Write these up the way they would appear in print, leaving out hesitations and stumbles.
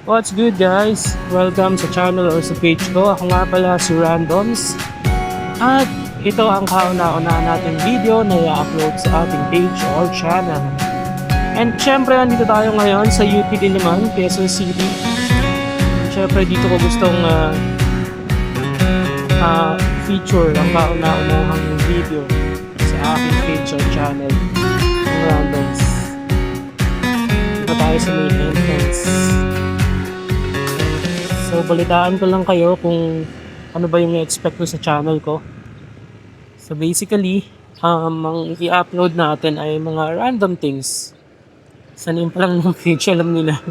What's good guys? Welcome sa channel or sa page ko. Ako nga pala si Randoms. At ito ang kauna-una nating video na i-upload sa ating page or channel. And syempre nandito tayo ngayon sa UP Diliman, Quezon City. Syempre dito ko gustong feature ang kauna-unahang video sa aking page or channel ng Randoms. Dito tayo sa main entrance. So, balitaan ko lang kayo kung ano ba yung i-expect ko sa channel ko. So, basically, ang i-upload natin ay mga random things. Sanin pa lang ng page, alam nila.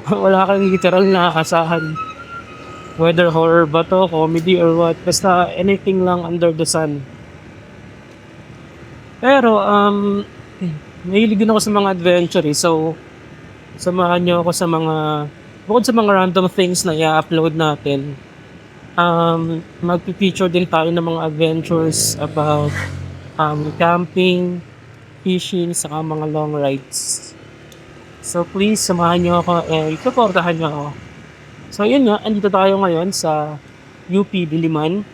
Wala kang literal na asahan. Whether horror ba to, comedy or what. Basta anything lang under the sun. Pero, mahilig din ako sa mga adventure eh. So, samahan nyo ako sa mga bukod sa mga random things na i-upload natin, magpi-feature din tayo ng mga adventures about camping, fishing, saka mga long rides. So please, samahan nyo ako and supportahan nyo ako. So yun nga, andito tayo ngayon sa UP Diliman.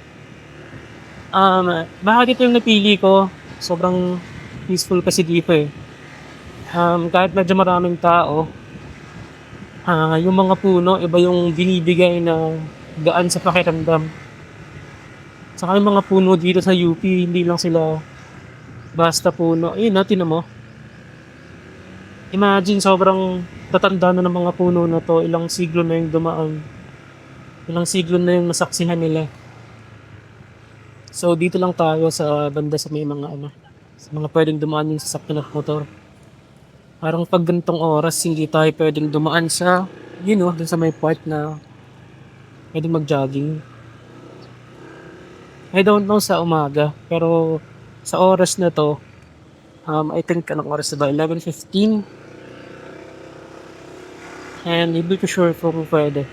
Bakit ito yung napili ko? Sobrang peaceful kasi dito eh. Kahit medyo maraming tao, yung mga puno, iba yung binibigay na gaan sa pakiramdam. Saka yung mga puno dito sa UP, hindi lang sila basta puno. Ayun, tinan mo. Imagine, sobrang tatanda na ng mga puno na to. Ilang siglo na yung dumaan. Ilang siglo na yung nasaksihan nila. So, dito lang tayo sa banda sa may mga sa mga pwedeng dumaan yung sasakyan at motor. Parang pag ganitong oras, hindi tayo pwedeng dumaan sa, dun sa may part na pwedeng mag-jogging. I don't know sa umaga, pero sa oras na to, I think anong oras na ba? 11:15. And hindi ko sure kung pwede.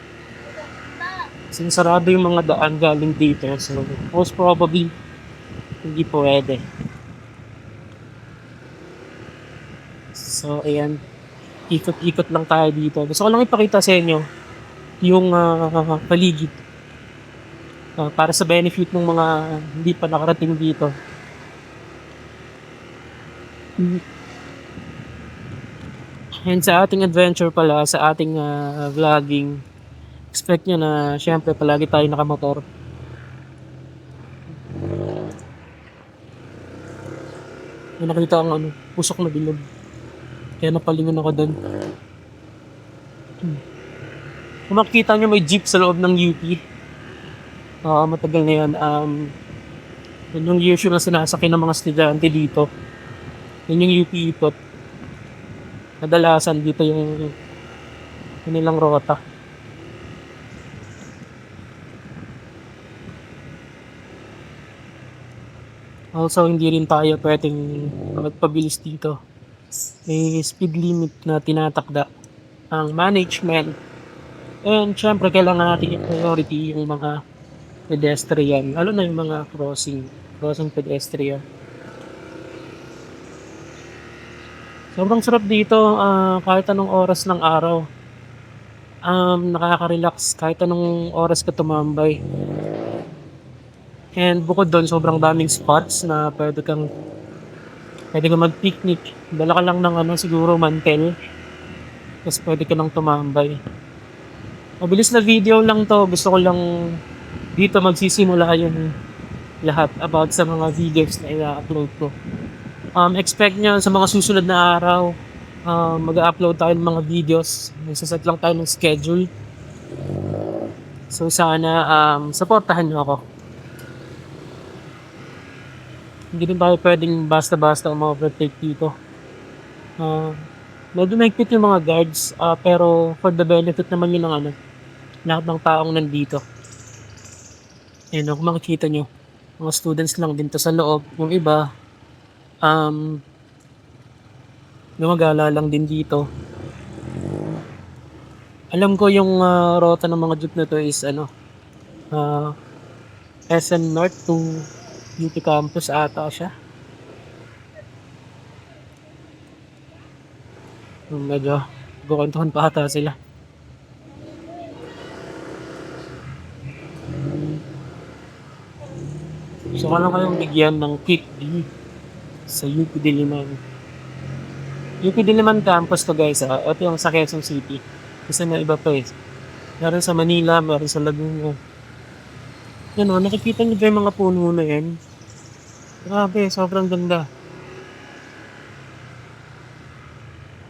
Since sarado yung mga daan galing dito, so most probably, hindi pwede. So, ayan. Ikot-ikot lang tayo dito. Gusto ko lang ipakita sa inyo yung paligid. Para sa benefit ng mga hindi pa nakarating dito. And sa ating adventure pala, sa ating vlogging, expect nyo na syempre palagi tayo nakamotor. May nakita ang pusok na bilog. Kaya napalingon ako doon. Kung makikita nyo may jeep sa loob ng UP. Matagal na yan. Yun yung usual na sinasakyan ng mga estudyante dito. Yun yung UP Ipot. Kadalasan dito yung nilang rota. Also, hindi rin tayo pwedeng magpabilis dito. May speed limit na tinatakda ang management. And syempre, kailangan natin yung priority yung mga pedestrian. Lalo na yung mga crossing pedestrian. Sobrang sarap dito kahit anong oras ng araw. Nakaka-relax kahit anong oras ka tumambay. And bukod doon, sobrang daming spots na pwede kang mag-picnic. Dala ka lang ng siguro mantel. Tapos pwede ka lang tumambay. Mabilis na video lang to. Gusto ko lang dito magsisimula yung lahat about sa mga videos na i-upload ko. Expect nyo sa mga susunod na araw, mag-upload tayo ng mga videos. Nagsaset lang tayo ng schedule. So sana supportahan nyo ako. Hindi rin tayo pwedeng basta-basta ma-overtake dito. Medyo mahigpit yung mga guards, pero for the benefit naman yun ng lahat ng taong nandito. Kung makikita nyo, mga students lang din to sa loob. Yung iba, gumagala lang din dito. Alam ko yung rota ng mga jeep na to is SM North to UP Campus ata siya. Medyo kukwentuhan pa ata sila. So, kung kayong bigyan ng quick D sa UP Diliman. UP Diliman campus to guys, ito yung sa Quezon City. Kasi may iba pa eh. Meron sa Manila, meron sa Laguna. Yan o, nakikita niyo ba yung mga puno na yan? Grabe, sobrang ganda.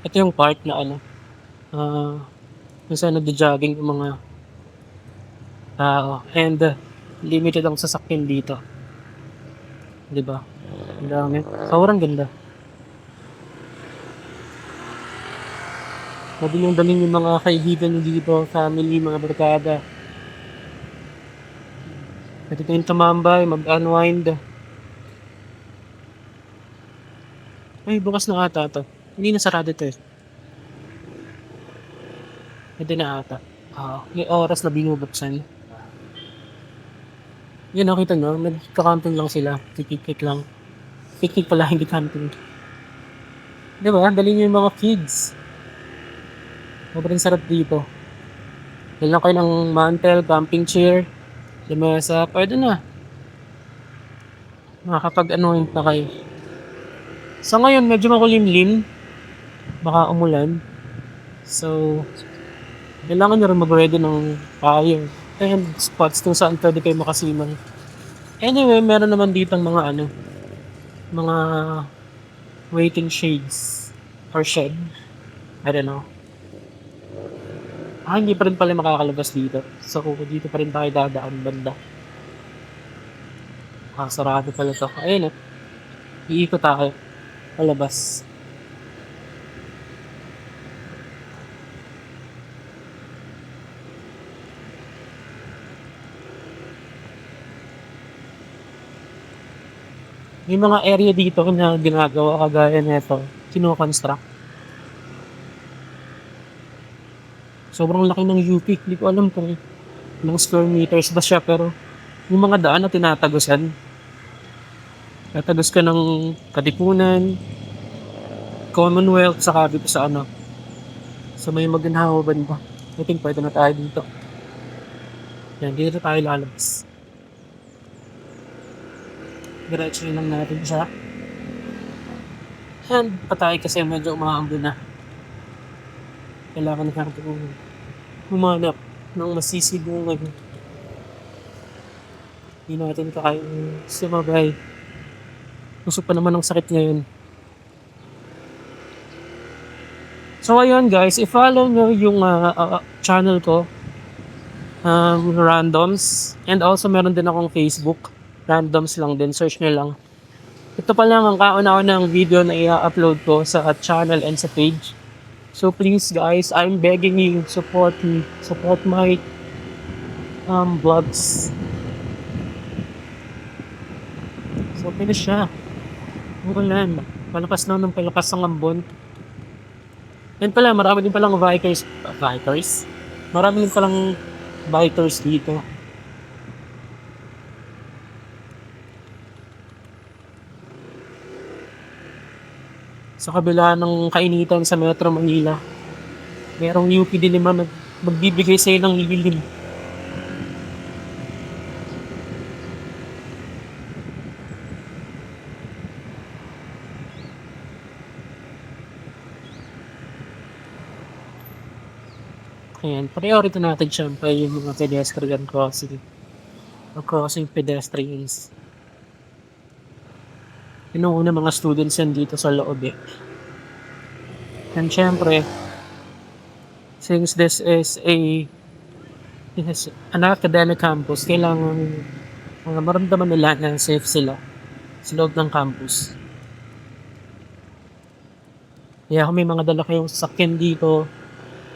Ito yung park na ano, kung saan nagja-jogging yung mga tao. And limited ang sasakyan dito. 'Di ba? Ang dami. Sobrang ganda. Pwede niyong dalhin yung mga kaibigan niyo dito, family, mga barkada. Pwede kayong tumambay, mag-unwind. Ay, bukas na ata to. Hindi na sarado to eh. Pwede na ata. May oras na binubuksan. Yun, nakita nyo, nagka-camping lang sila. Picnic lang. Picnic pala, hindi camping. Diba? Dali nyo yung mga kids. Sobrang sarap dito. Dali lang kayo ng mantel, camping chair, lamesa, pwede na. Makakapag-anoin pa kayo. Sa ngayon, medyo makulimlim. Baka umulan. So, kailangan nyo rin mag-ready ng fire and spots kung saan pwede kayo makasiman. Anyway, meron naman dito mga mga waiting shades or shed. I don't know. Hindi pa rin pala makakalabas dito. So, dito pa rin tayo dadaan banda. Sarado pala to. Ayun eh. Iikot tayo. Palabas. May mga area dito na ginagawa kagaya nito. Kino-construct. Sobrang laki ng UP. Hindi ko alam kung ilang square meters ba siya, pero yung mga daan na tinatagusan. Tatagos ka ng Katipunan, Commonwealth, saka dito sa sa may Maginhawa banda. I think pwede na tayo dito. Yan, dito tayo lalabas. Diretso lang natin siya. And patay kasi medyo umaambon na. Kailangan na natin humanap ng masisigungan. Hindi natin kayang sumabay. Gusto pa naman ng sakit ngayon. So ayun guys, i-follow nyo yung channel ko, Randoms. And also meron din akong Facebook, Randoms lang din, search nyo lang. Ito pa lang ang kauna-unang video na i-upload ko sa channel and sa page. So please guys, I'm begging you, support me, support my vlogs. So finish siya. Ulan. Palakas na ng palakas ang ambon. Yan pala, marami din palang bikers. Marami din palang bikers dito. Sa kabila ng kainitan sa Metro Manila, merong UP Diliman magbibigay sa'yo ng lilim. Ayan, priority natin syempre yung mga pedestrian crossing. Crossing pedestrians. Inuuna mga students yan dito sa loob eh. And syempre, since this is an academic campus, kailangan maramdaman nila na safe sila sa loob ng campus. Kaya kung may mga dala kayong sasakyan dito,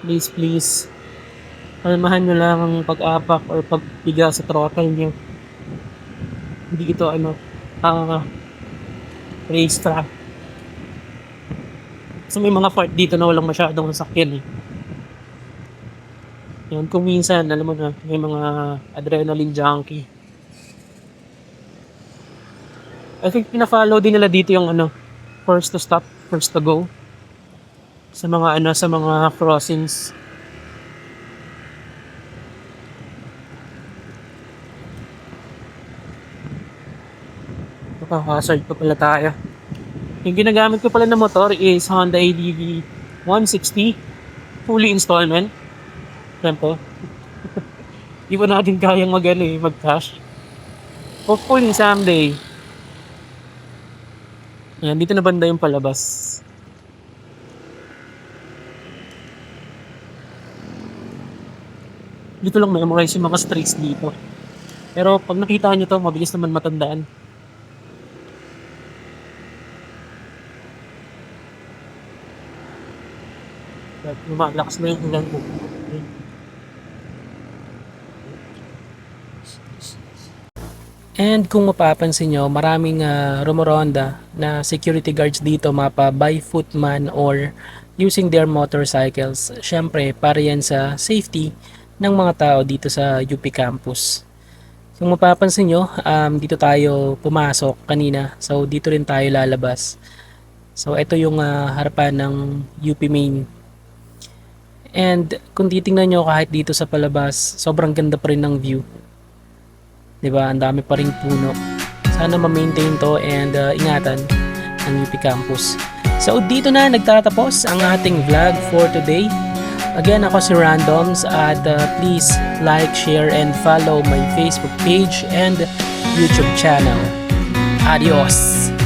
please, kalmahan nyo lang ang pag-apak or pagpiga sa throttle nyo. Hindi ito racetrack. So may mga part dito na walang masyadong sasakyan eh. Yan, kung minsan, alam mo na, may mga adrenaline junkie. I think pina-follow din nila dito yung first to stop, first to go. Sa mga crossings. Nakaka-hazard pa pala tayo. Yung ginagamit ko pala na motor is Honda ADV 160 fully installment. Siyempre, di pa natin kayang mag-cash. Hopefully someday. Ayan, dito na banda yung palabas. Dito lang memorize yung mga streets dito. Pero pag nakita nyo to, mabilis naman matandaan. Lumalakas na yung ulan mo. And kung mapapansin nyo, maraming rumoronda na security guards dito mapa by footman or using their motorcycles. Siyempre, para yan sa safety ng mga tao dito sa UP campus. Kung mapapansin nyo, dito tayo pumasok kanina. So, dito rin tayo lalabas. So, ito yung harapan ng UP Main. And kung titingnan nyo kahit dito sa palabas, sobrang ganda pa rin ng view. Diba? Ang dami pa ring puno. Sana ma-maintain to and ingatan ang UP Campus. So dito na nagtatapos ang ating vlog for today. Again, ako si Randoms at please like, share, and follow my Facebook page and YouTube channel. Adios!